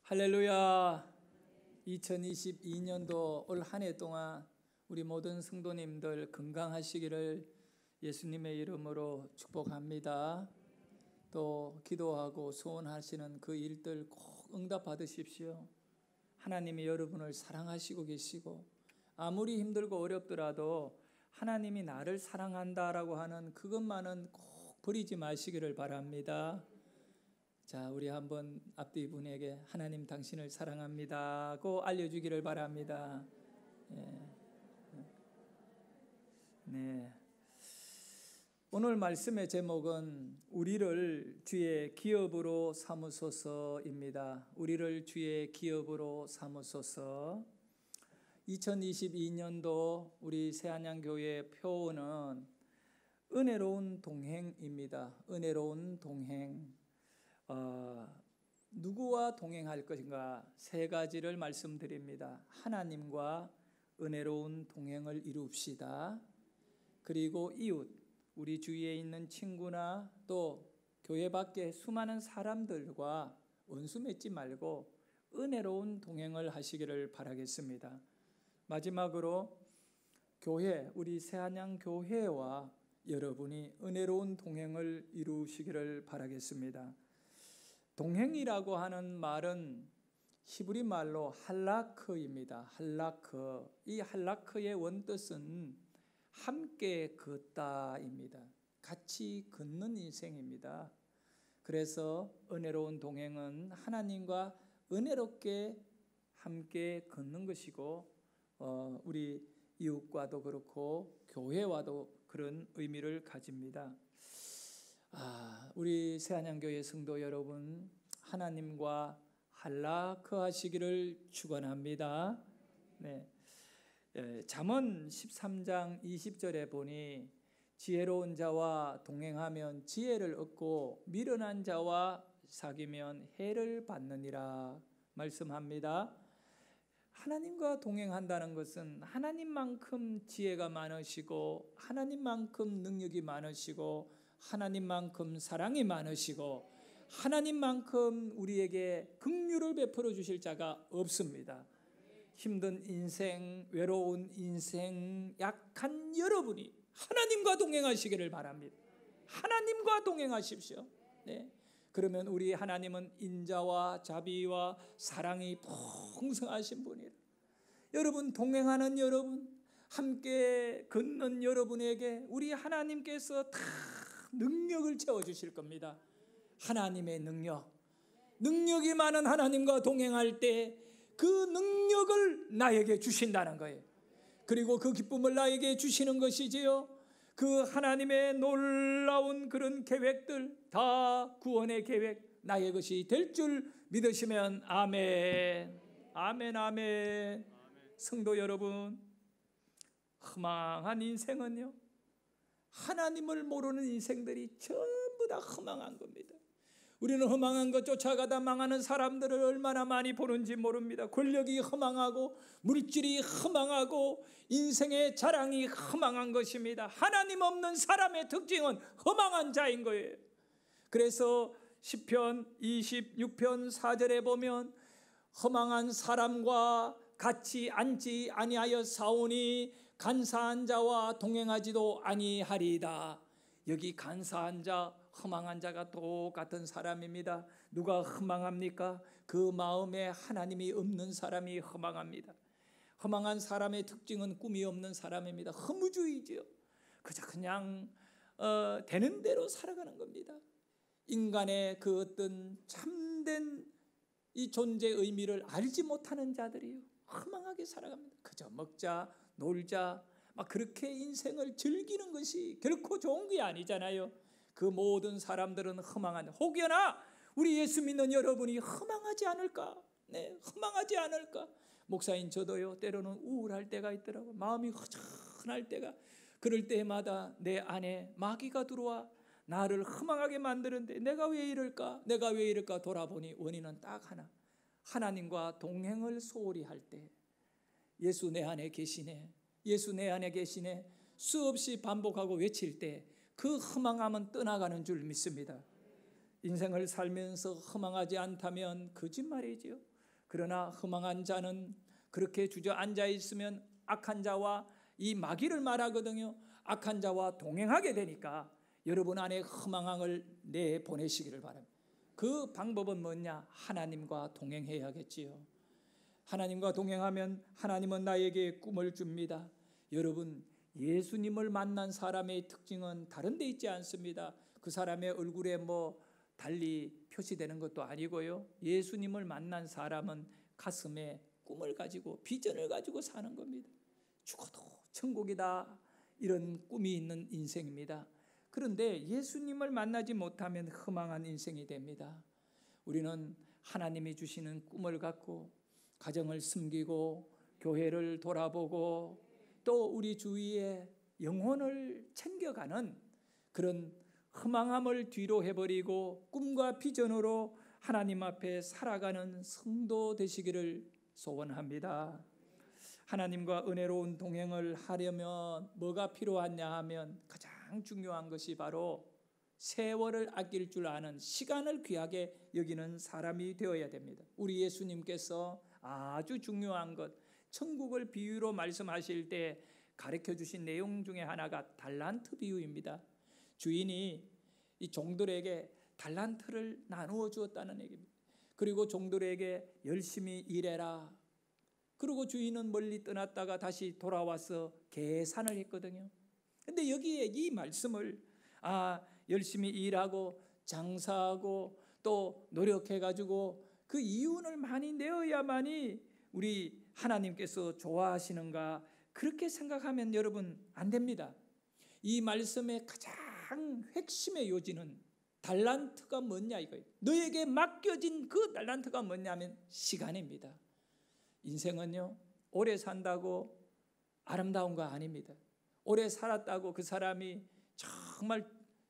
할렐루야. 2022년도 올 한 해 동안 우리 모든 성도님들 건강하시기를 예수님의 이름으로 축복합니다. 또 기도하고 소원하시는 그 일들 꼭 응답 받으십시오. 하나님이 여러분을 사랑하시고 계시고, 아무리 힘들고 어렵더라도 하나님이 나를 사랑한다라고 하는 그것만은 꼭 버리지 마시기를 바랍니다. 자, 우리 한번 앞뒤 분에게 하나님 당신을 사랑합니다고 알려주기를 바랍니다. 네. 오늘 말씀의 제목은 우리를 주의 기업으로 삼으소서입니다. 우리를 주의 기업으로 삼으소서. 2022년도 우리 새안양교회의 표어는 은혜로운 동행입니다. 은혜로운 동행. 누구와 동행할 것인가? 세 가지를 말씀드립니다. 하나님과 은혜로운 동행을 이룹시다. 그리고 이웃, 우리 주위에 있는 친구나 또 교회 밖에 수많은 사람들과 원수 맺지 말고 은혜로운 동행을 하시기를 바라겠습니다. 마지막으로 교회, 우리 새안양 교회와 여러분이 은혜로운 동행을 이루시기를 바라겠습니다. 동행이라고 하는 말은 히브리 말로 할라크입니다. 할라크. 이 할라크의 원뜻은 함께 걷다입니다. 같이 걷는 인생입니다. 그래서 은혜로운 동행은 하나님과 은혜롭게 함께 걷는 것이고, 우리 이웃과도 그렇고 교회와도 그런 의미를 가집니다. 우리 새안양교회 성도 여러분, 하나님과 할라크 하시기를 축원합니다. 네. 잠언 13장 20절에 보니 지혜로운 자와 동행하면 지혜를 얻고 미련한 자와 사귀면 해를 받느니라 말씀합니다. 하나님과 동행한다는 것은 하나님만큼 지혜가 많으시고, 하나님만큼 능력이 많으시고, 하나님만큼 사랑이 많으시고, 하나님만큼 우리에게 긍휼을 베풀어 주실 자가 없습니다. 힘든 인생, 외로운 인생, 약한 여러분이 하나님과 동행하시기를 바랍니다. 하나님과 동행하십시오. 네. 그러면 우리 하나님은 인자와 자비와 사랑이 풍성하신 분이라. 여러분, 동행하는 여러분, 함께 걷는 여러분에게 우리 하나님께서 다 능력을 채워주실 겁니다. 하나님의 능력이 많은 하나님과 동행할 때 그 능력을 나에게 주신다는 거예요. 그리고 그 기쁨을 나에게 주시는 것이지요. 그 하나님의 놀라운 그런 계획들, 다 구원의 계획, 나의 것이 될 줄 믿으시면 아멘. 아멘, 아멘. 성도 여러분, 허망한 인생은요, 하나님을 모르는 인생들이 전부 다 허망한 겁니다. 우리는 허망한 것 쫓아가다 망하는 사람들을 얼마나 많이 보는지 모릅니다. 권력이 허망하고 물질이 허망하고 인생의 자랑이 허망한 것입니다. 하나님 없는 사람의 특징은 허망한 자인 거예요. 그래서 시편 26편 4절에 보면 허망한 사람과 같이 앉지 아니하여 사오니 간사한 자와 동행하지도 아니하리이다. 여기 간사한 자, 허망한 자가 똑같은 사람입니다. 누가 허망합니까? 그 마음에 하나님이 없는 사람이 허망합니다. 허망한 사람의 특징은 꿈이 없는 사람입니다. 허무주의죠. 그냥 되는 대로 살아가는 겁니다. 인간의 그 어떤 참된 이 존재의 의미를 알지 못하는 자들이요, 허망하게 살아갑니다. 그저 먹자, 놀자, 막 그렇게 인생을 즐기는 것이 결코 좋은 게 아니잖아요. 그 모든 사람들은 허망한, 혹여나 우리 예수 믿는 여러분이 허망하지 않을까? 네, 허망하지 않을까? 목사인 저도요, 때로는 우울할 때가 있더라고요. 마음이 허전할 때가, 그럴 때마다 내 안에 마귀가 들어와 나를 허망하게 만드는데 내가 왜 이럴까? 내가 왜 이럴까? 돌아보니 원인은 딱 하나, 하나님과 동행을 소홀히 할 때, 예수 내 안에 계시네, 예수 내 안에 계시네 수없이 반복하고 외칠 때 그 허망함은 떠나가는 줄 믿습니다. 인생을 살면서 허망하지 않다면 거짓말이지요. 그러나 허망한 자는 그렇게 주저앉아 있으면 악한 자와 이 마귀를 말하거든요. 악한 자와 동행하게 되니까 여러분 안에 허망함을 내보내시기를 바랍니다. 그 방법은 뭐냐? 하나님과 동행해야겠지요. 하나님과 동행하면 하나님은 나에게 꿈을 줍니다. 여러분, 예수님을 만난 사람의 특징은 다른 데 있지 않습니다. 그 사람의 얼굴에 뭐 달리 표시되는 것도 아니고요. 예수님을 만난 사람은 가슴에 꿈을 가지고 비전을 가지고 사는 겁니다. 죽어도 천국이다, 이런 꿈이 있는 인생입니다. 그런데 예수님을 만나지 못하면 허망한 인생이 됩니다. 우리는 하나님이 주시는 꿈을 갖고 가정을 섬기고 교회를 돌아보고 또 우리 주위에 영혼을 챙겨가는 그런 허망함을 뒤로 해버리고 꿈과 비전으로 하나님 앞에 살아가는 성도 되시기를 소원합니다. 하나님과 은혜로운 동행을 하려면 뭐가 필요하냐 하면 가장 중요한 것이 바로 세월을 아낄 줄 아는, 시간을 귀하게 여기는 사람이 되어야 됩니다. 우리 예수님께서 아주 중요한 것, 천국을 비유로 말씀하실 때 가르쳐 주신 내용 중에 하나가 달란트 비유입니다. 주인이 이 종들에게 달란트를 나누어 주었다는 얘기입니다. 그리고 종들에게 열심히 일해라. 그리고 주인은 멀리 떠났다가 다시 돌아와서 계산을 했거든요. 근데 여기에 이 말씀을 열심히 일하고 장사하고 또 노력해가지고 그 이윤을 많이 내어야만이 우리 하나님께서 좋아하시는가, 그렇게 생각하면 여러분 안 됩니다. 이 말씀의 가장 핵심의 요지는 달란트가 뭐냐 이거예요. 너에게 맡겨진 그 달란트가 뭐냐면 시간입니다. 인생은요, 오래 산다고 아름다운 거 아닙니다. 오래 살았다고 그 사람이 정말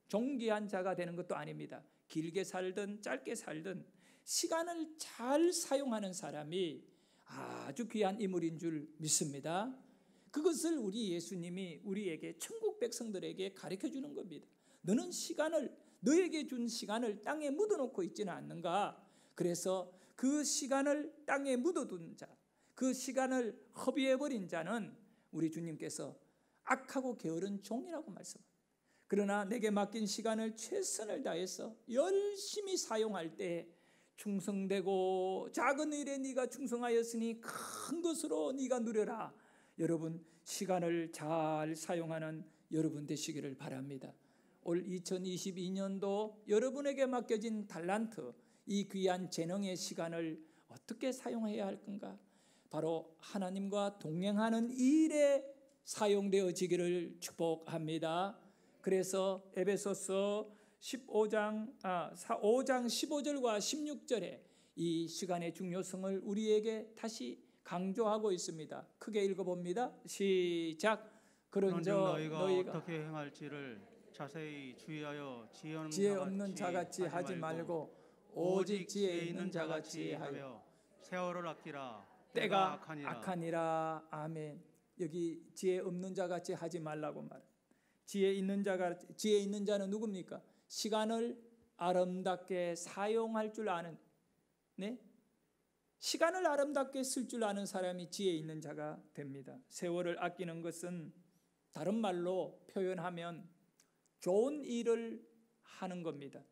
존귀한 자가 되는 것도 아닙니다. 길게 살든 짧게 살든 시간을 잘 사용하는 사람이 아주 귀한 인물인 줄 믿습니다. 그것을 우리 예수님이 우리에게, 천국 백성들에게 가르쳐 주는 겁니다. 너는 시간을, 너에게 준 시간을 땅에 묻어놓고 있지는 않는가? 그래서 그 시간을 땅에 묻어둔 자, 그 시간을 허비해버린 자는 우리 주님께서 악하고 게으른 종이라고 말씀합니다. 그러나 내게 맡긴 시간을 최선을 다해서 열심히 사용할 때 충성되고, 작은 일에 네가 충성하였으니 큰 것으로 네가 누려라. 여러분, 시간을 잘 사용하는 여러분 되시기를 바랍니다. 올 2022년도 여러분에게 맡겨진 달란트, 이 귀한 재능의 시간을 어떻게 사용해야 할 건가? 바로 하나님과 동행하는 일에 사용되어지기를 축복합니다. 그래서 에베소서 5장 15절과 16절에 이 시간의 중요성을 우리에게 다시 강조하고 있습니다. 크게 읽어봅니다. 시작. 그런즉 너희가 어떻게 행할지를 자세히 주의하여 지혜 없는 자같이 하지 말고 오직 지혜 있는 자같이 하여 세월을 아끼라. 때가 악하니라. 아멘. 여기 지혜 없는 자같이 하지 말라고 말. 지혜 있는 자는 누굽니까? 시간을 아름답게 사용할 줄 아는, 시간을 아름답게 쓸 줄 아는 사람이 지혜 있는 자가 됩니다. 세월을 아끼는 것은 다른 말로 표현하면 좋은 일을 하는 겁니다.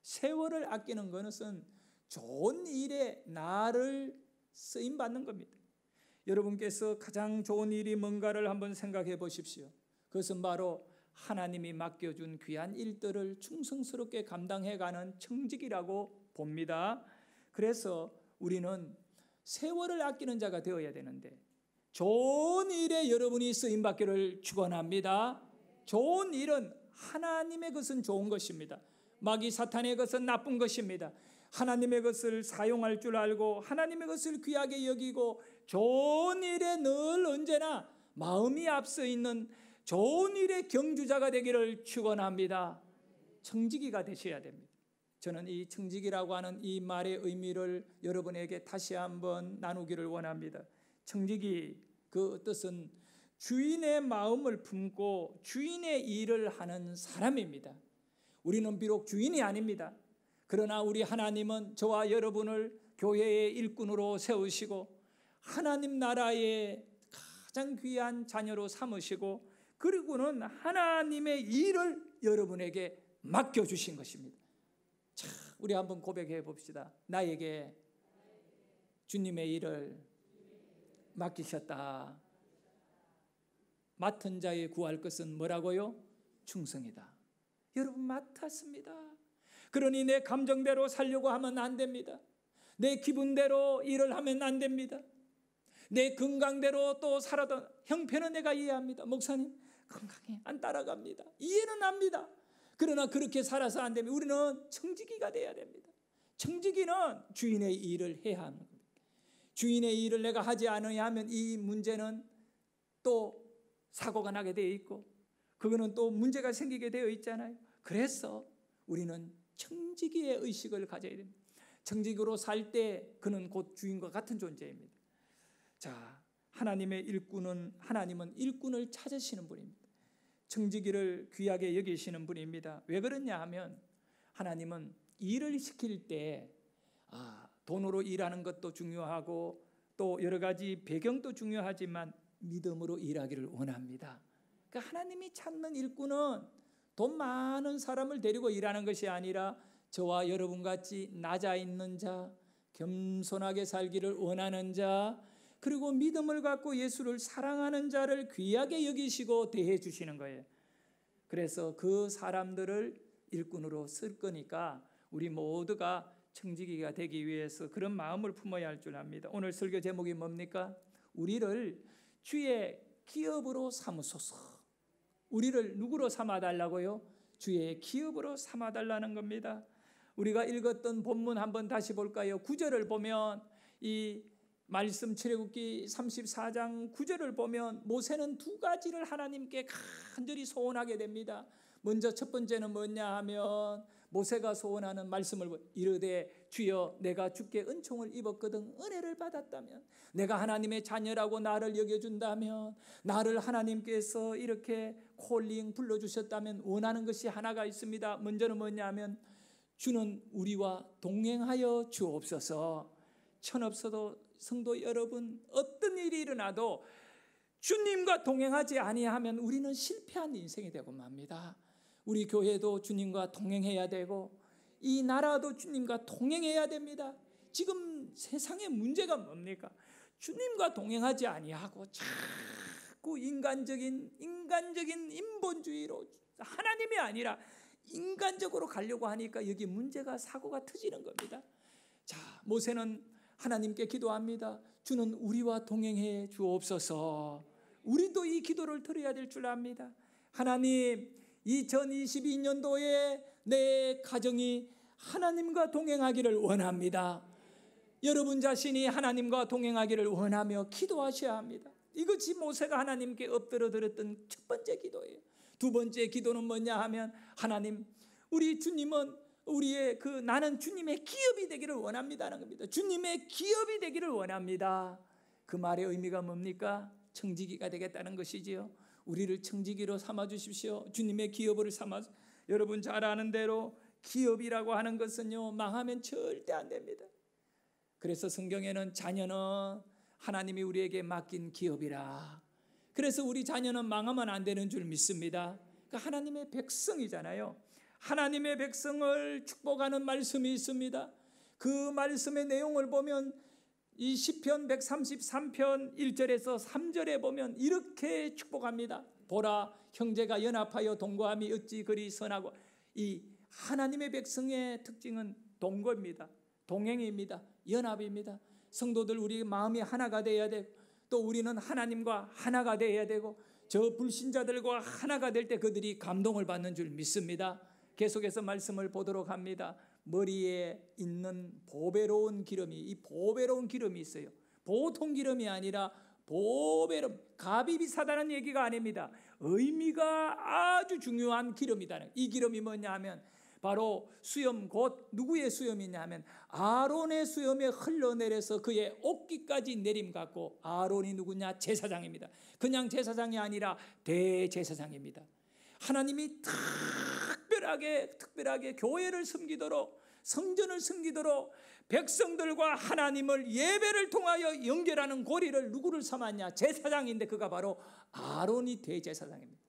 세월을 아끼는 것은 좋은 일에 나를 쓰임 받는 겁니다. 여러분께서 가장 좋은 일이 뭔가를 한번 생각해 보십시오. 그것은 바로 하나님이 맡겨준 귀한 일들을 충성스럽게 감당해가는 청직이라고 봅니다. 그래서 우리는 세월을 아끼는 자가 되어야 되는데 좋은 일에 여러분이 쓰임받기를 축원합니다. 좋은 일은 하나님의 것은 좋은 것입니다. 마귀 사탄의 것은 나쁜 것입니다. 하나님의 것을 사용할 줄 알고 하나님의 것을 귀하게 여기고 좋은 일에 늘 언제나 마음이 앞서 있는 좋은 일의 경주자가 되기를 축원합니다. 청지기가 되셔야 됩니다. 저는 이 청지기라고 하는 이 말의 의미를 여러분에게 다시 한번 나누기를 원합니다. 청지기, 그 뜻은 주인의 마음을 품고 주인의 일을 하는 사람입니다. 우리는 비록 주인이 아닙니다. 그러나 우리 하나님은 저와 여러분을 교회의 일꾼으로 세우시고 하나님 나라의 가장 귀한 자녀로 삼으시고 그리고는 하나님의 일을 여러분에게 맡겨주신 것입니다. 자, 우리 한번 고백해 봅시다. 나에게 주님의 일을 맡기셨다. 맡은 자의 구할 것은 뭐라고요? 충성이다. 여러분 맡았습니다. 그러니 내 감정대로 살려고 하면 안 됩니다. 내 기분대로 일을 하면 안 됩니다. 내 건강대로 또 살아도 형편은 내가 이해합니다. 목사님 건강이 안 따라갑니다. 이해는 합니다. 그러나 그렇게 살아서 안 됩니다. 우리는 청지기가 돼야 됩니다. 청지기는 주인의 일을 해야 하는 겁니다. 주인의 일을 내가 하지 않아야 하면 이 문제는 또 사고가 나게 되어 있고 그거는 또 문제가 생기게 되어 있잖아요. 그래서 우리는 청지기의 의식을 가져야 됩니다. 청지기로 살 때 그는 곧 주인과 같은 존재입니다. 자, 하나님은 일꾼을 찾으시는 분입니다. 청지기를 귀하게 여기시는 분입니다. 왜 그러냐 하면 하나님은 일을 시킬 때 돈으로 일하는 것도 중요하고 또 여러 가지 배경도 중요하지만 믿음으로 일하기를 원합니다. 그러니까 하나님이 찾는 일꾼은 돈 많은 사람을 데리고 일하는 것이 아니라 저와 여러분같이 낮아 있는 자, 겸손하게 살기를 원하는 자, 그리고 믿음을 갖고 예수를 사랑하는 자를 귀하게 여기시고 대해 주시는 거예요. 그래서 그 사람들을 일꾼으로 쓸 거니까 우리 모두가 청지기가 되기 위해서 그런 마음을 품어야 할 줄 압니다. 오늘 설교 제목이 뭡니까? 우리를 주의 기업으로 삼으소서. 우리를 누구로 삼아달라고요? 주의 기업으로 삼아달라는 겁니다. 우리가 읽었던 본문 한번 다시 볼까요? 9절을 보면 이 말씀 출애굽기 34장 9절을 보면 모세는 두 가지를 하나님께 간절히 소원하게 됩니다. 먼저 첫 번째는 뭐냐 하면 모세가 소원하는 말씀을 이르되 주여 내가 주께 은총을 입었거든 은혜를 받았다면 내가 하나님의 자녀라고 나를 여겨준다면 나를 하나님께서 이렇게 콜링 불러주셨다면 원하는 것이 하나가 있습니다. 먼저는 뭐냐 하면 주는 우리와 동행하여 주옵소서. 천없어도 성도 여러분 어떤 일이 일어나도 주님과 동행하지 아니하면 우리는 실패한 인생이 되고 맙니다. 우리 교회도 주님과 동행해야 되고 이 나라도 주님과 동행해야 됩니다. 지금 세상의 문제가 뭡니까? 주님과 동행하지 아니하고 자꾸 인간적인 인본주의로 하나님이 아니라 인간적으로 가려고 하니까 여기 문제가 사고가 터지는 겁니다. 자, 모세는 하나님께 기도합니다. 주는 우리와 동행해 주옵소서. 우리도 이 기도를 드려야 될 줄 압니다. 하나님 2022년도에 내 가정이 하나님과 동행하기를 원합니다. 여러분 자신이 하나님과 동행하기를 원하며 기도하셔야 합니다. 이것이 모세가 하나님께 엎드려 드렸던 첫 번째 기도예요. 두 번째 기도는 뭐냐 하면 하나님 우리 주님은 우리의 나는 주님의 기업이 되기를 원합니다라는 겁니다. 주님의 기업이 되기를 원합니다. 그 말의 의미가 뭡니까? 청지기가 되겠다는 것이지요. 우리를 청지기로 삼아 주십시오. 주님의 기업을 삼아. 여러분 잘 아는 대로 기업이라고 하는 것은요 망하면 절대 안 됩니다. 그래서 성경에는 자녀는 하나님이 우리에게 맡긴 기업이라. 그래서 우리 자녀는 망하면 안 되는 줄 믿습니다. 그러니까 하나님의 백성이잖아요. 하나님의 백성을 축복하는 말씀이 있습니다. 그 말씀의 내용을 보면 이 시편 133편 1절에서 3절에 보면 이렇게 축복합니다. 보라 형제가 연합하여 동거함이 어찌 그리 선하고. 이 하나님의 백성의 특징은 동거입니다. 동행입니다. 연합입니다. 성도들 우리 마음이 하나가 되어야 되고 또 우리는 하나님과 하나가 되어야 되고 저 불신자들과 하나가 될 때 그들이 감동을 받는 줄 믿습니다. 계속해서 말씀을 보도록 합니다. 머리에 있는 보배로운 기름이, 이 보배로운 기름이 있어요. 보통 기름이 아니라 보배로운, 값이 비싸다는 얘기가 아닙니다. 의미가 아주 중요한 기름이다. 이 기름이 뭐냐 하면 바로 수염, 곧 누구의 수염이냐 하면 아론의 수염에 흘러내려서 그의 옷깃까지 내림 같고, 아론이 누구냐? 제사장입니다. 그냥 제사장이 아니라 대제사장입니다. 하나님이 특별하게 교회를 섬기도록 성전을 섬기도록 백성들과 하나님을 예배를 통하여 연결하는 고리를 누구를 삼았냐? 제사장인데 그가 바로 아론이 대제사장입니다.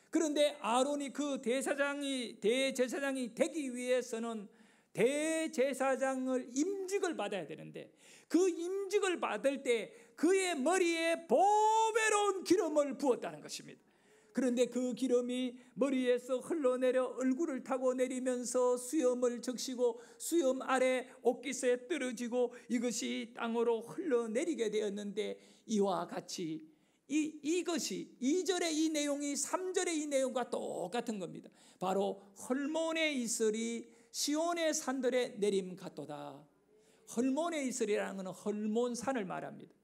그런데 아론이 그 대제사장이 되기 위해서는 대제사장을 임직을 받아야 되는데 그 임직을 받을 때 그의 머리에 보배로운 기름을 부었다는 것입니다. 그런데 그 기름이 머리에서 흘러내려 얼굴을 타고 내리면서 수염을 적시고 수염 아래 옷깃에 떨어지고 이것이 땅으로 흘러내리게 되었는데 이와 같이 이것이 2절의 이 내용이 3절의 이 내용과 똑같은 겁니다. 바로 헐몬의 이슬이 시온의 산들에 내림 같도다. 헐몬의 이슬이라는 것은 헐몬산을 말합니다.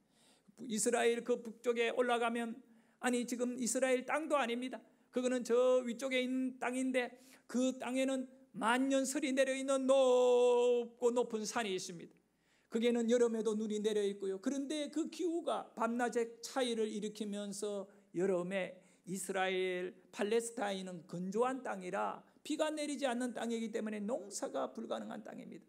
이스라엘 그 북쪽에 올라가면 아니 지금 이스라엘 땅도 아닙니다. 그거는 저 위쪽에 있는 땅인데 그 땅에는 만년설이 내려있는 높고 높은 산이 있습니다. 거기에는 여름에도 눈이 내려 있고요. 그런데 그 기후가 밤낮의 차이를 일으키면서 여름에 이스라엘 팔레스타인은 건조한 땅이라 비가 내리지 않는 땅이기 때문에 농사가 불가능한 땅입니다.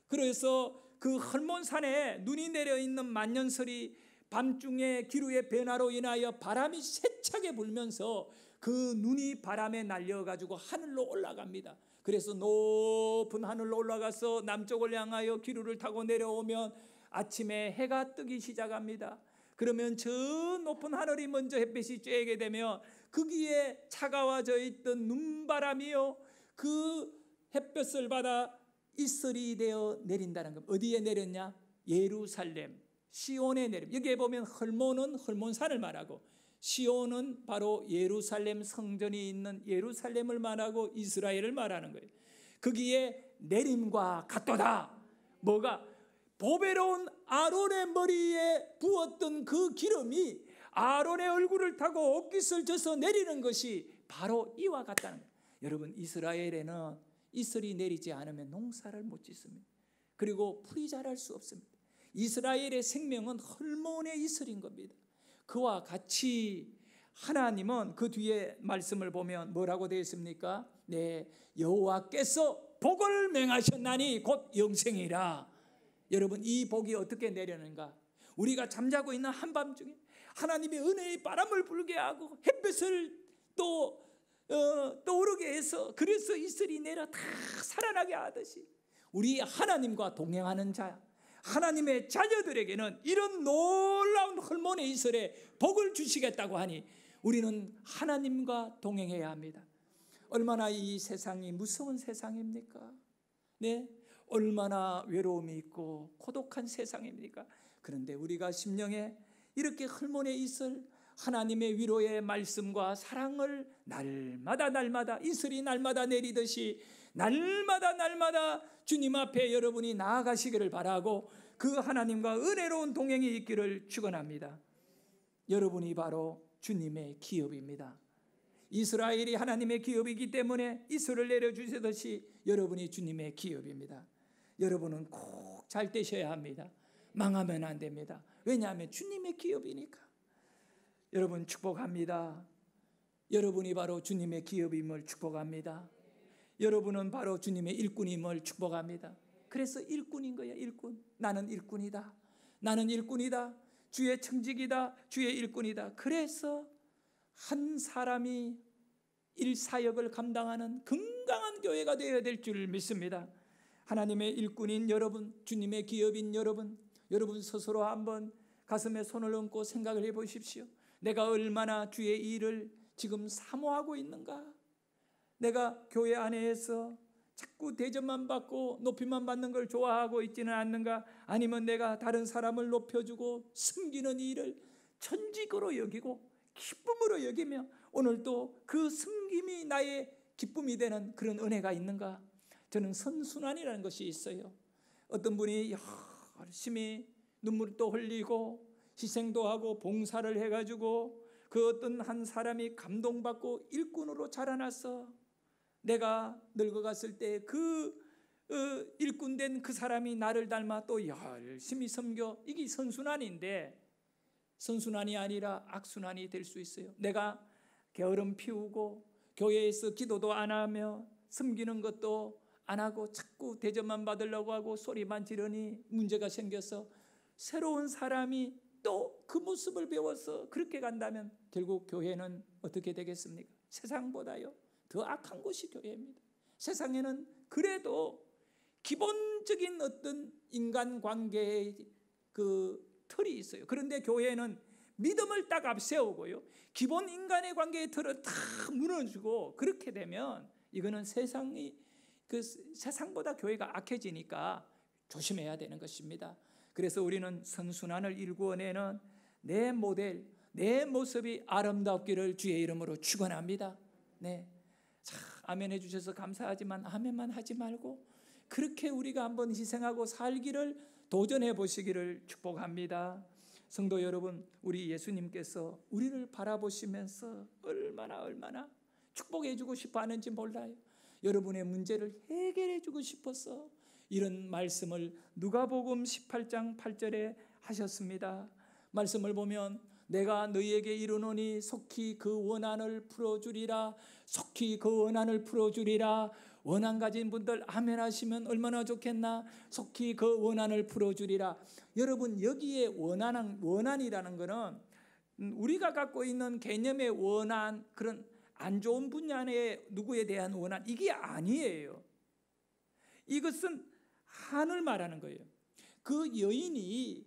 그래서 그 헐몬산에 눈이 내려 있는 만년설이 밤중에 기류의 변화로 인하여 바람이 세차게 불면서 그 눈이 바람에 날려가지고 하늘로 올라갑니다. 그래서 높은 하늘로 올라가서 남쪽을 향하여 기류를 타고 내려오면 아침에 해가 뜨기 시작합니다. 그러면 저 높은 하늘이 먼저 햇빛이 쬐게 되면 거기에 차가워져 있던 눈바람이요 그 햇볕을 받아 이슬이 되어 내린다는 겁니다. 어디에 내렸냐? 예루살렘 시온에 내립니다. 여기에 보면 헐몬은 헐몬산을 말하고 시온은 바로 예루살렘 성전이 있는 예루살렘을 말하고 이스라엘을 말하는 거예요. 거기에 내림과 같도다. 뭐가? 보배로운 아론의 머리에 부었던 그 기름이 아론의 얼굴을 타고 옷깃을 져서 내리는 것이 바로 이와 같다는 거예요. 여러분 이스라엘에는 이슬이 내리지 않으면 농사를 못 짓습니다. 그리고 풀이 자랄 수 없습니다. 이스라엘의 생명은 헐몬의 이슬인 겁니다. 그와 같이 하나님은 그 뒤에 말씀을 보면 뭐라고 되어 있습니까? 네, 여호와께서 복을 맹하셨나니 곧 영생이라. 여러분 이 복이 어떻게 내려는가? 우리가 잠자고 있는 한밤중에 하나님의 은혜의 바람을 불게 하고 햇볕을 또 떠오르게 해서 그래서 이슬이 내려 다 살아나게 하듯이 우리 하나님과 동행하는 자 하나님의 자녀들에게는 이런 놀라운 헐몬의 이슬에 복을 주시겠다고 하니 우리는 하나님과 동행해야 합니다. 얼마나 이 세상이 무서운 세상입니까? 네, 얼마나 외로움이 있고 고독한 세상입니까? 그런데 우리가 심령에 이렇게 헐몬의 이슬 하나님의 위로의 말씀과 사랑을 날마다 이슬이 날마다 내리듯이 날마다 주님 앞에 여러분이 나아가시기를 바라고 그 하나님과 은혜로운 동행이 있기를 축원합니다. 여러분이 바로 주님의 기업입니다. 이스라엘이 하나님의 기업이기 때문에 이슬을 내려주시듯이 여러분이 주님의 기업입니다. 여러분은 꼭 잘 되셔야 합니다. 망하면 안 됩니다. 왜냐하면 주님의 기업이니까. 여러분 축복합니다. 여러분이 바로 주님의 기업임을 축복합니다. 여러분은 바로 주님의 일꾼임을 축복합니다. 그래서 일꾼인 거야. 일꾼. 나는 일꾼이다. 나는 일꾼이다. 주의 청직이다. 주의 일꾼이다. 그래서 한 사람이 일사역을 감당하는 건강한 교회가 되어야 될 줄 믿습니다. 하나님의 일꾼인 여러분, 주님의 기업인 여러분, 여러분 스스로 한번 가슴에 손을 얹고 생각을 해보십시오. 내가 얼마나 주의 일을 지금 사모하고 있는가? 내가 교회 안에서 자꾸 대접만 받고 높임만 받는 걸 좋아하고 있지는 않는가? 아니면 내가 다른 사람을 높여주고 섬기는 일을 천직으로 여기고 기쁨으로 여기며 오늘도 그 섬김이 나의 기쁨이 되는 그런 은혜가 있는가? 저는 선순환이라는 것이 있어요. 어떤 분이 열심히 눈물도 흘리고 희생도 하고 봉사를 해가지고 그 어떤 한 사람이 감동받고 일꾼으로 자라나서 내가 늙어갔을 때 그 일꾼된 그 사람이 나를 닮아 또 열심히 섬겨. 이게 선순환인데 선순환이 아니라 악순환이 될 수 있어요. 내가 게으름 피우고 교회에서 기도도 안 하며 섬기는 것도 안 하고 자꾸 대접만 받으려고 하고 소리만 지르니 문제가 생겨서 새로운 사람이 또 그 모습을 배워서 그렇게 간다면 결국 교회는 어떻게 되겠습니까? 세상보다요 더 악한 곳이 교회입니다. 세상에는 그래도 기본적인 어떤 인간관계의 그 틀이 있어요. 그런데 교회는 믿음을 딱 앞세우고요, 기본 인간의 관계의 틀을 다 무너지고 그렇게 되면 이거는 세상보다 교회가 악해지니까 조심해야 되는 것입니다. 그래서 우리는 선순환을 일구어내는 내 모델, 내 모습이 아름답기를 주의 이름으로 축원합니다. 네, 자, 아멘 해주셔서 감사하지만 아멘만 하지 말고 그렇게 우리가 한번 희생하고 살기를 도전해 보시기를 축복합니다. 성도 여러분, 우리 예수님께서 우리를 바라보시면서 얼마나 축복해 주고 싶어 하는지 몰라요. 여러분의 문제를 해결해 주고 싶어서 이런 말씀을 누가복음 18장 8절에 하셨습니다. 말씀을 보면 내가 너희에게 이르노니 속히 그 원한을 풀어주리라, 속히 그 원한을 풀어주리라. 원한 가진 분들 아멘 하시면 얼마나 좋겠나. 속히 그 원한을 풀어주리라. 여러분, 여기에 원한이라는 것은 우리가 갖고 있는 개념의 원한, 그런 안 좋은 분야의 누구에 대한 원한, 이게 아니에요. 이것은 한을 말하는 거예요. 그 여인이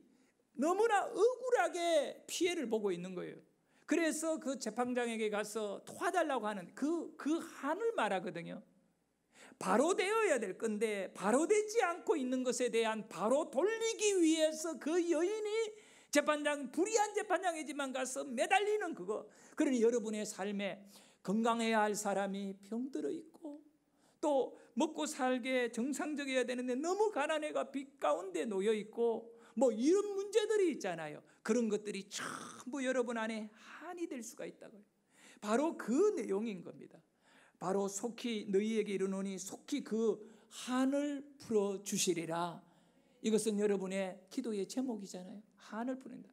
너무나 억울하게 피해를 보고 있는 거예요. 그래서 그 재판장에게 가서 도와달라고 하는 그 한을 말하거든요. 바로 되어야 될 건데 바로 되지 않고 있는 것에 대한 바로 돌리기 위해서 그 여인이 불의한 재판장이지만 가서 매달리는 그거. 그러니 여러분의 삶에 건강해야 할 사람이 병들어 있고 또 먹고 살게 정상적이어야 되는데 너무 가난해가 빚 가운데 놓여 있고 뭐 이런 문제들이 있잖아요. 그런 것들이 전부 여러분 안에 한이 될 수가 있다고요. 바로 그 내용인 겁니다. 바로 속히 너희에게 이르노니 속히 그 한을 풀어주시리라. 이것은 여러분의 기도의 제목이잖아요. 한을 푸는다.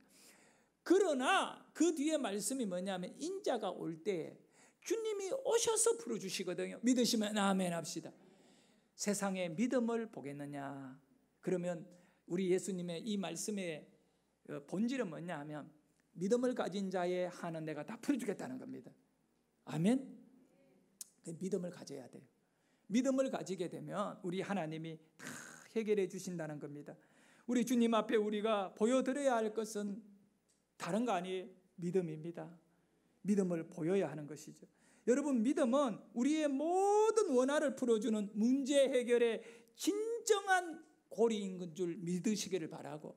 그러나 그 뒤에 말씀이 뭐냐면 인자가 올 때 주님이 오셔서 풀어주시거든요. 믿으시면 아멘 합시다. 세상에 믿음을 보겠느냐. 그러면 우리 예수님의 이 말씀의 본질은 뭐냐 하면 믿음을 가진 자의 한은 내가 다 풀어주겠다는 겁니다. 아멘. 믿음을 가져야 돼요. 믿음을 가지게 되면 우리 하나님이 다 해결해 주신다는 겁니다. 우리 주님 앞에 우리가 보여드려야 할 것은 다른 거 아니에요. 믿음입니다. 믿음을 보여야 하는 것이죠. 여러분, 믿음은 우리의 모든 원한을 풀어주는 문제 해결의 진정한 고리인 줄 믿으시기를 바라고,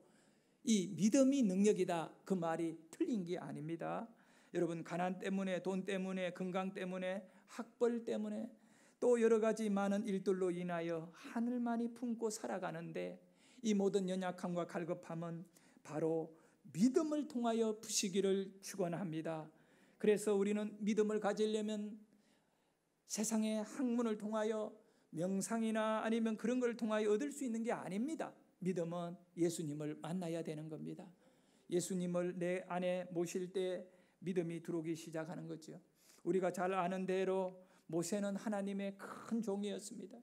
이 믿음이 능력이다 그 말이 틀린 게 아닙니다. 여러분, 가난 때문에, 돈 때문에, 건강 때문에, 학벌 때문에 또 여러 가지 많은 일들로 인하여 하늘만이 품고 살아가는데 이 모든 연약함과 갈급함은 바로 믿음을 통하여 푸시기를 축원합니다. 그래서 우리는 믿음을 가지려면 세상의 학문을 통하여 명상이나 아니면 그런 걸 통하여 얻을 수 있는 게 아닙니다. 믿음은 예수님을 만나야 되는 겁니다. 예수님을 내 안에 모실 때 믿음이 들어오기 시작하는 거죠. 우리가 잘 아는 대로 모세는 하나님의 큰 종이었습니다.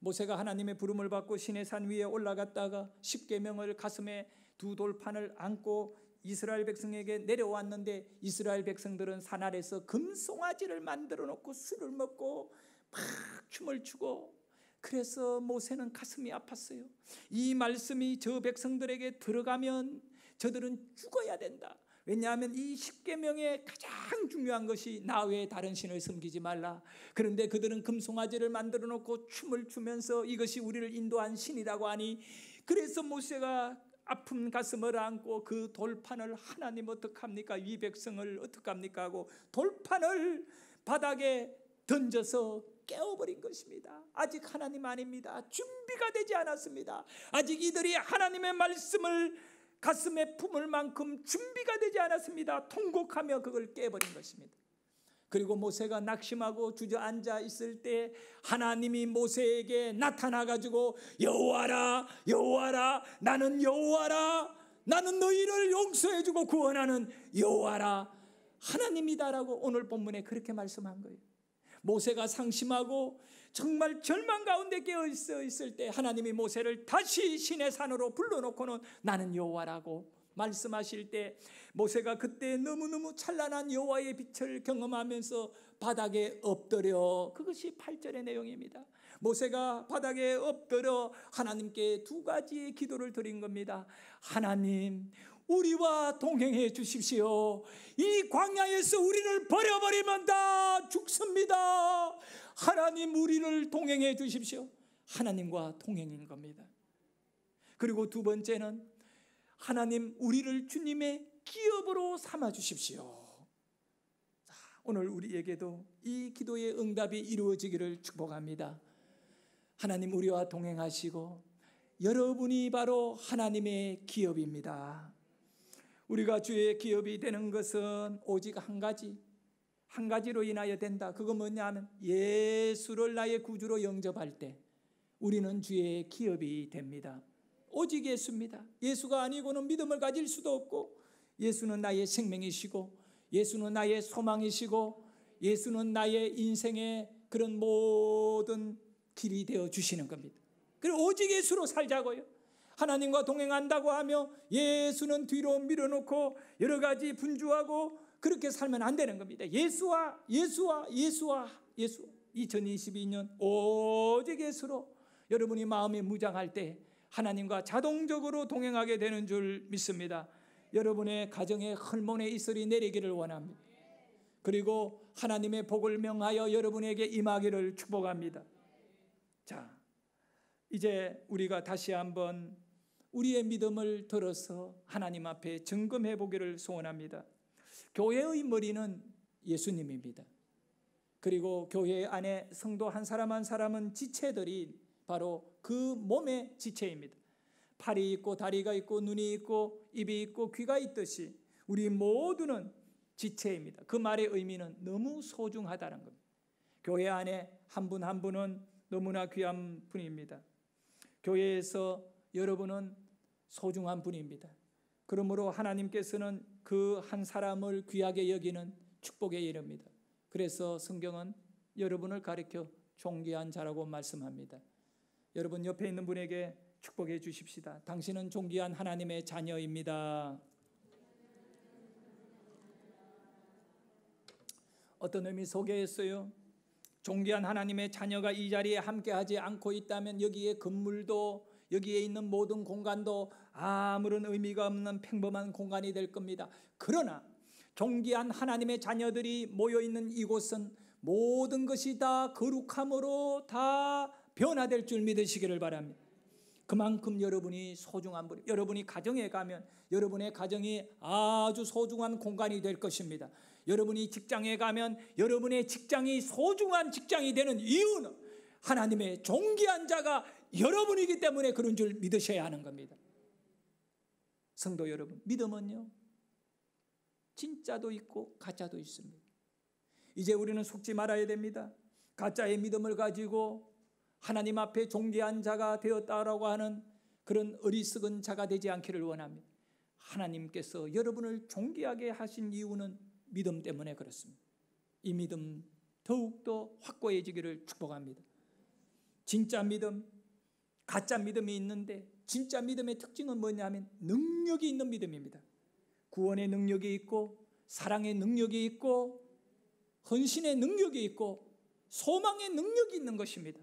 모세가 하나님의 부름을 받고 시내산 위에 올라갔다가 십계명을 가슴에 두 돌판을 안고 이스라엘 백성에게 내려왔는데 이스라엘 백성들은 산 아래서 금송아지를 만들어 놓고 술을 먹고 막 춤을 추고, 그래서 모세는 가슴이 아팠어요. 이 말씀이 저 백성들에게 들어가면 저들은 죽어야 된다. 왜냐하면 이 십계명의 가장 중요한 것이 나 외에 다른 신을 섬기지 말라. 그런데 그들은 금송아지를 만들어 놓고 춤을 추면서 이것이 우리를 인도한 신이라고 하니, 그래서 모세가 아픈 가슴을 안고 그 돌판을 하나님 어떡합니까? 이 백성을 어떡합니까? 하고 돌판을 바닥에 던져서 깨워버린 것입니다. 아직 하나님 아닙니다. 준비가 되지 않았습니다. 아직 이들이 하나님의 말씀을 가슴에 품을 만큼 준비가 되지 않았습니다. 통곡하며 그걸 깨버린 것입니다. 그리고 모세가 낙심하고 주저앉아 있을 때 하나님이 모세에게 나타나가지고 여호와라 여호와라 나는 여호와라 나는 너희를 용서해주고 구원하는 여호와라 하나님이다라고 오늘 본문에 그렇게 말씀한 거예요. 모세가 상심하고 정말 절망 가운데 깨어 있을 때 하나님이 모세를 다시 신의 산으로 불러놓고는 나는 여호와라고 말씀하실 때 모세가 그때 너무너무 찬란한 여호와의 빛을 경험하면서 바닥에 엎드려, 그것이 8절의 내용입니다. 모세가 바닥에 엎드려 하나님께 두 가지의 기도를 드린 겁니다. 하나님, 우리와 동행해 주십시오. 이 광야에서 우리를 버려버리면 다 죽습니다. 하나님, 우리를 동행해 주십시오. 하나님과 동행인 겁니다. 그리고 두 번째는 하나님, 우리를 주님의 기업으로 삼아 주십시오. 자, 오늘 우리에게도 이 기도의 응답이 이루어지기를 축복합니다. 하나님, 우리와 동행하시고 여러분이 바로 하나님의 기업입니다. 우리가 주의 기업이 되는 것은 오직 한 가지로 인하여 된다. 그건 뭐냐 하면 예수를 나의 구주로 영접할 때 우리는 주의 기업이 됩니다. 오직 예수입니다. 예수가 아니고는 믿음을 가질 수도 없고, 예수는 나의 생명이시고, 예수는 나의 소망이시고, 예수는 나의 인생의 그런 모든 길이 되어 주시는 겁니다. 그리고 오직 예수로 살자고요. 하나님과 동행한다고 하며 예수는 뒤로 밀어놓고 여러 가지 분주하고 그렇게 살면 안 되는 겁니다. 예수 2022년 오직 예수로 여러분이 마음이 무장할 때 하나님과 자동적으로 동행하게 되는 줄 믿습니다. 여러분의 가정에 흘문의 이슬이 내리기를 원합니다. 그리고 하나님의 복을 명하여 여러분에게 임하기를 축복합니다. 자, 이제 우리가 다시 한번 우리의 믿음을 들어서 하나님 앞에 점검해 보기를 소원합니다. 교회의 머리는 예수님입니다. 그리고 교회 안에 성도 한 사람 한 사람은 지체들이 바로 그 몸의 지체입니다. 팔이 있고 다리가 있고 눈이 있고 입이 있고 귀가 있듯이 우리 모두는 지체입니다. 그 말의 의미는 너무 소중하다는 겁니다. 교회 안에 한 분 한 분은 너무나 귀한 분입니다. 교회에서 여러분은 소중한 분입니다. 그러므로 하나님께서는 그 한 사람을 귀하게 여기는 축복의 이름입니다. 그래서 성경은 여러분을 가리켜 존귀한 자라고 말씀합니다. 여러분 옆에 있는 분에게 축복해 주십시다. 당신은 존귀한 하나님의 자녀입니다. 어떤 의미 소개했어요? 존귀한 하나님의 자녀가 이 자리에 함께하지 않고 있다면 여기에 건물도, 여기에 있는 모든 공간도 아무런 의미가 없는 평범한 공간이 될 겁니다. 그러나 존귀한 하나님의 자녀들이 모여있는 이곳은 모든 것이 다 거룩함으로 다 변화될 줄 믿으시기를 바랍니다. 그만큼 여러분이 소중한 분, 여러분이 가정에 가면 여러분의 가정이 아주 소중한 공간이 될 것입니다. 여러분이 직장에 가면 여러분의 직장이 소중한 직장이 되는 이유는 하나님의 존귀한 자가 여러분이기 때문에 그런 줄 믿으셔야 하는 겁니다. 성도 여러분, 믿음은요, 진짜도 있고 가짜도 있습니다. 이제 우리는 속지 말아야 됩니다. 가짜의 믿음을 가지고 하나님 앞에 존귀한 자가 되었다라고 하는 그런 어리석은 자가 되지 않기를 원합니다. 하나님께서 여러분을 존귀하게 하신 이유는 믿음 때문에 그렇습니다. 이 믿음 더욱더 확고해지기를 축복합니다. 진짜 믿음, 가짜 믿음이 있는데 진짜 믿음의 특징은 뭐냐면 능력이 있는 믿음입니다. 구원의 능력이 있고 사랑의 능력이 있고 헌신의 능력이 있고 소망의 능력이 있는 것입니다.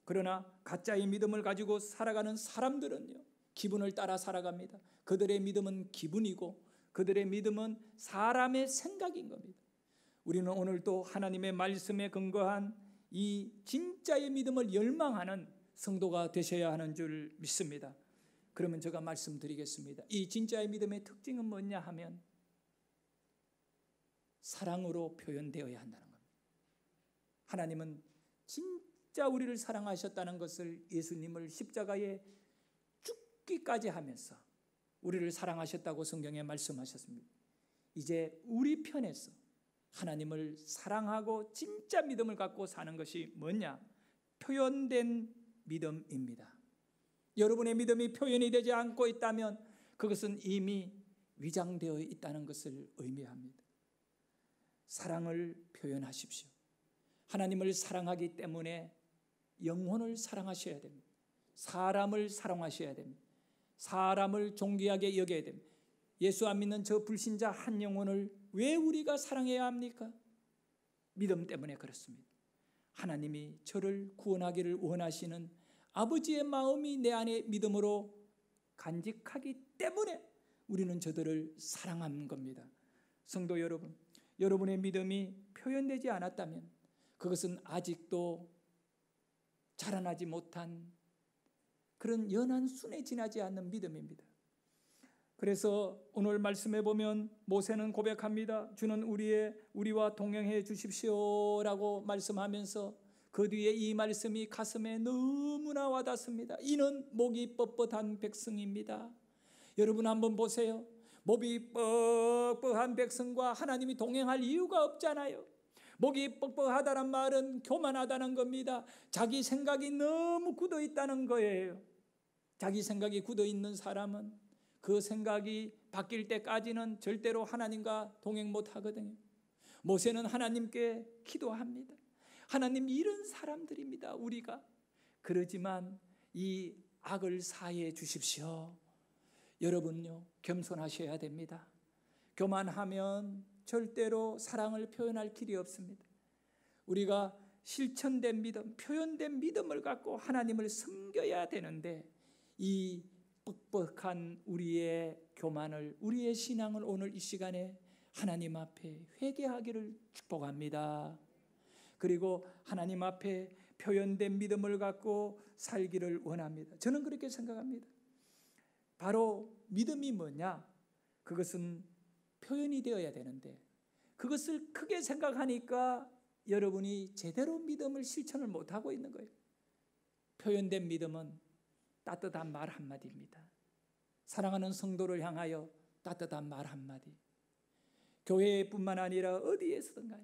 그러나 가짜의 믿음을 가지고 살아가는 사람들은요, 기분을 따라 살아갑니다. 그들의 믿음은 기분이고 그들의 믿음은 사람의 생각인 겁니다. 우리는 오늘 또 하나님의 말씀에 근거한 이 진짜의 믿음을 열망하는 성도가 되셔야 하는 줄 믿습니다. 그러면 제가 말씀드리겠습니다. 이 진짜의 믿음의 특징은 뭐냐 하면 사랑으로 표현되어야 한다는 겁니다. 하나님은 진짜 우리를 사랑하셨다는 것을 예수님을 십자가에 죽기까지 하면서 우리를 사랑하셨다고 성경에 말씀하셨습니다. 이제 우리 편에서 하나님을 사랑하고 진짜 믿음을 갖고 사는 것이 뭐냐? 표현된 믿음입니다. 여러분의 믿음이 표현이 되지 않고 있다면 그것은 이미 위장되어 있다는 것을 의미합니다. 사랑을 표현하십시오. 하나님을 사랑하기 때문에 영혼을 사랑하셔야 됩니다. 사람을 사랑하셔야 됩니다. 사람을 존귀하게 여겨야 됩니다. 예수 안 믿는 저 불신자 한 영혼을 왜 우리가 사랑해야 합니까? 믿음 때문에 그렇습니다. 하나님이 저를 구원하기를 원하시는 아버지의 마음이 내 안에 믿음으로 간직하기 때문에 우리는 저들을 사랑하는 겁니다. 성도 여러분, 여러분의 믿음이 표현되지 않았다면 그것은 아직도 자라나지 못한 그런 연한 순에 지나지 않는 믿음입니다. 그래서 오늘 말씀해 보면 모세는 고백합니다. 주는 우리와 동행해 주십시오라고 말씀하면서 그 뒤에 이 말씀이 가슴에 너무나 와닿습니다. 이는 목이 뻣뻣한 백성입니다. 여러분 한번 보세요. 목이 뻣뻣한 백성과 하나님이 동행할 이유가 없잖아요. 목이 뻑뻑하다는 말은 교만하다는 겁니다. 자기 생각이 너무 굳어 있다는 거예요. 자기 생각이 굳어 있는 사람은 그 생각이 바뀔 때까지는 절대로 하나님과 동행 못 하거든요. 모세는 하나님께 기도합니다. 하나님, 이런 사람들입니다, 우리가. 그러지만 이 악을 사해 주십시오. 여러분요, 겸손하셔야 됩니다. 교만하면 절대로 사랑을 표현할 길이 없습니다. 우리가 실천된 믿음, 표현된 믿음을 갖고 하나님을 섬겨야 되는데 이 뻑뻑한 우리의 교만을, 우리의 신앙을 오늘 이 시간에 하나님 앞에 회개하기를 축복합니다. 그리고 하나님 앞에 표현된 믿음을 갖고 살기를 원합니다. 저는 그렇게 생각합니다. 바로 믿음이 뭐냐? 그것은 표현이 되어야 되는데 그것을 크게 생각하니까 여러분이 제대로 믿음을 실천을 못하고 있는 거예요. 표현된 믿음은 따뜻한 말 한마디입니다. 사랑하는 성도를 향하여 따뜻한 말 한마디. 교회뿐만 아니라 어디에서든 간에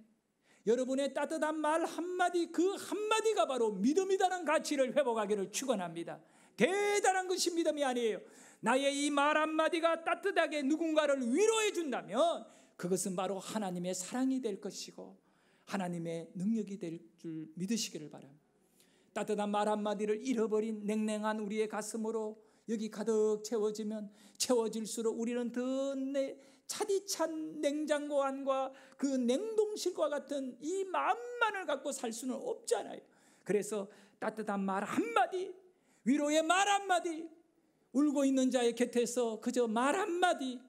여러분의 따뜻한 말 한마디, 그 한마디가 바로 믿음이라는 가치를 회복하기를 축원합니다. 대단한 것이 믿음이 아니에요. 나의 이 말 한마디가 따뜻하게 누군가를 위로해 준다면 그것은 바로 하나님의 사랑이 될 것이고 하나님의 능력이 될 줄 믿으시기를 바랍니다. 따뜻한 말 한마디를 잃어버린 냉랭한 우리의 가슴으로 여기 가득 채워지면 채워질수록 우리는 더 차디찬 냉장고 안과 그 냉동실과 같은 이 마음만을 갖고 살 수는 없잖아요. 그래서 따뜻한 말 한마디, 위로의 말 한마디, 울고 있는 자의 곁에서 그저 말 한마디,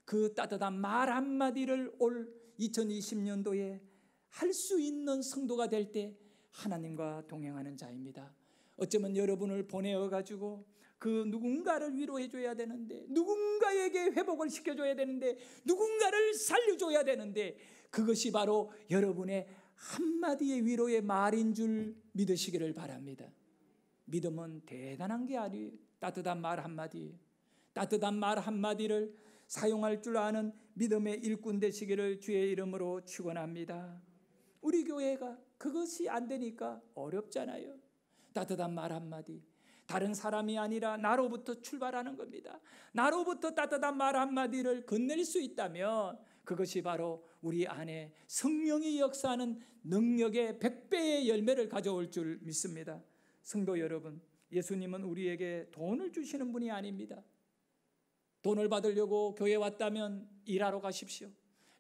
그 따뜻한 말 한마디를 올 2020년도에 할 수 있는 성도가 될 때 하나님과 동행하는 자입니다. 어쩌면 여러분을 보내어가지고 그 누군가를 위로해줘야 되는데, 누군가에게 회복을 시켜줘야 되는데, 누군가를 살려줘야 되는데, 그것이 바로 여러분의 한마디의 위로의 말인 줄 믿으시기를 바랍니다. 믿음은 대단한 게 아니에요. 따뜻한 말 한마디, 따뜻한 말 한마디를 사용할 줄 아는 믿음의 일꾼 되시기를 주의 이름으로 축원합니다. 우리 교회가 그것이 안 되니까 어렵잖아요. 따뜻한 말 한마디, 다른 사람이 아니라 나로부터 출발하는 겁니다. 나로부터 따뜻한 말 한마디를 건넬 수 있다면 그것이 바로 우리 안에 성령이 역사하는 능력의 100배의 열매를 가져올 줄 믿습니다. 성도 여러분, 예수님은 우리에게 돈을 주시는 분이 아닙니다. 돈을 받으려고 교회에 왔다면 일하러 가십시오.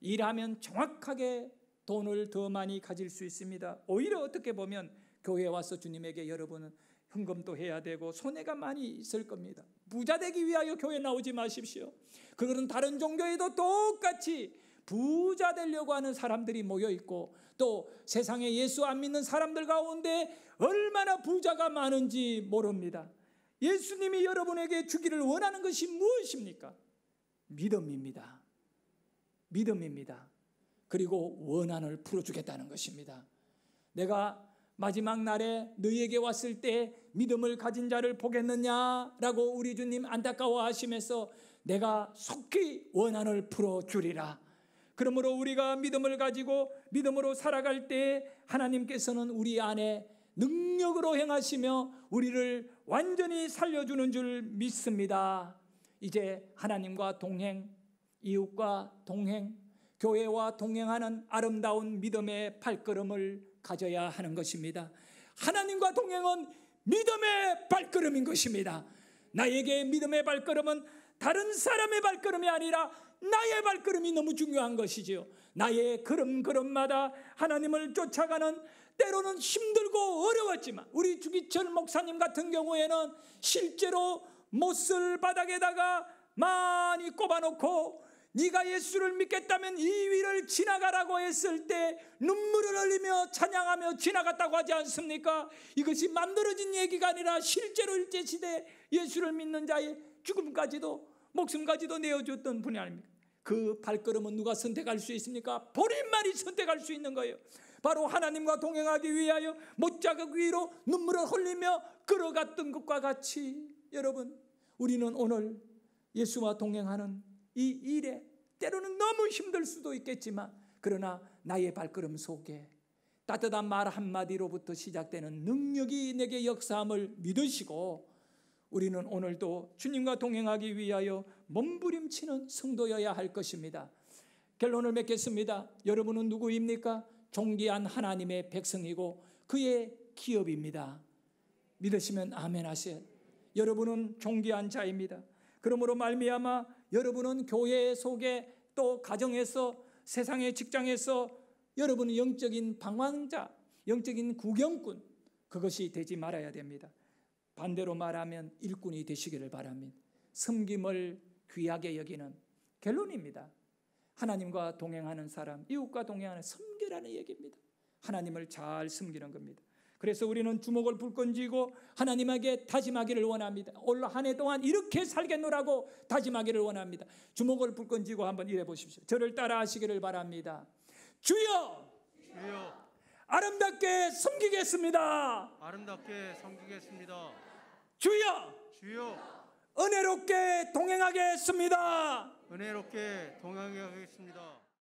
일하면 정확하게 돈을 더 많이 가질 수 있습니다. 오히려 어떻게 보면 교회에 와서 주님에게 여러분은 헌금도 해야 되고 손해가 많이 있을 겁니다. 부자 되기 위하여 교회 나오지 마십시오. 그거는 다른 종교에도 똑같이 부자 되려고 하는 사람들이 모여 있고 또 세상에 예수 안 믿는 사람들 가운데 얼마나 부자가 많은지 모릅니다. 예수님이 여러분에게 주기를 원하는 것이 무엇입니까? 믿음입니다. 믿음입니다. 그리고 원한을 풀어주겠다는 것입니다. 내가 마지막 날에 너희에게 왔을 때 믿음을 가진 자를 보겠느냐라고 우리 주님 안타까워하시면서 내가 속히 원한을 풀어주리라. 그러므로 우리가 믿음을 가지고 믿음으로 살아갈 때 하나님께서는 우리 안에 능력으로 행하시며 우리를 완전히 살려주는 줄 믿습니다. 이제 하나님과 동행, 이웃과 동행, 교회와 동행하는 아름다운 믿음의 발걸음을 가져야 하는 것입니다. 하나님과 동행은 믿음의 발걸음인 것입니다. 나에게 믿음의 발걸음은 다른 사람의 발걸음이 아니라 나의 발걸음이 너무 중요한 것이지요. 나의 걸음걸음마다 하나님을 쫓아가는, 때로는 힘들고 어려웠지만 우리 주기철 목사님 같은 경우에는 실제로 못을 바닥에다가 많이 꼽아놓고 네가 예수를 믿겠다면 이 위를 지나가라고 했을 때 눈물을 흘리며 찬양하며 지나갔다고 하지 않습니까? 이것이 만들어진 얘기가 아니라 실제로 일제시대 예수를 믿는 자의 죽음까지도 목숨까지도 내어줬던 분이 아닙니까? 그 발걸음은 누가 선택할 수 있습니까? 본인만이 선택할 수 있는 거예요. 바로 하나님과 동행하기 위하여 못자국 위로 눈물을 흘리며 걸어갔던 것과 같이, 여러분, 우리는 오늘 예수와 동행하는 이 일에 때로는 너무 힘들 수도 있겠지만, 그러나 나의 발걸음 속에 따뜻한 말 한마디로부터 시작되는 능력이 내게 역사함을 믿으시고, 우리는 오늘도 주님과 동행하기 위하여 몸부림치는 성도여야 할 것입니다. 결론을 맺겠습니다. 여러분은 누구입니까? 존귀한 하나님의 백성이고 그의 기업입니다. 믿으시면 아멘 하세요. 여러분은 존귀한 자입니다. 그러므로 말미암아 여러분은 교회 속에, 또 가정에서, 세상의 직장에서 여러분은 영적인 방황자, 영적인 구경꾼, 그것이 되지 말아야 됩니다. 반대로 말하면 일꾼이 되시기를 바랍니다. 섬김을 귀하게 여기는 결론입니다. 하나님과 동행하는 사람, 이웃과 동행하는, 섬기라는 얘기입니다. 하나님을 잘 섬기는 겁니다. 그래서 우리는 주먹을 불끈 쥐고 하나님에게 다짐하기를 원합니다. 올 한 해 동안 이렇게 살겠노라고 다짐하기를 원합니다. 주먹을 불끈 쥐고 한번 일해 보십시오. 저를 따라 하시기를 바랍니다. 주여, 주여, 아름답게 섬기겠습니다. 아름답게 섬기겠습니다. 주여, 주여, 은혜롭게 동행하겠습니다. 은혜롭게 동행하겠습니다.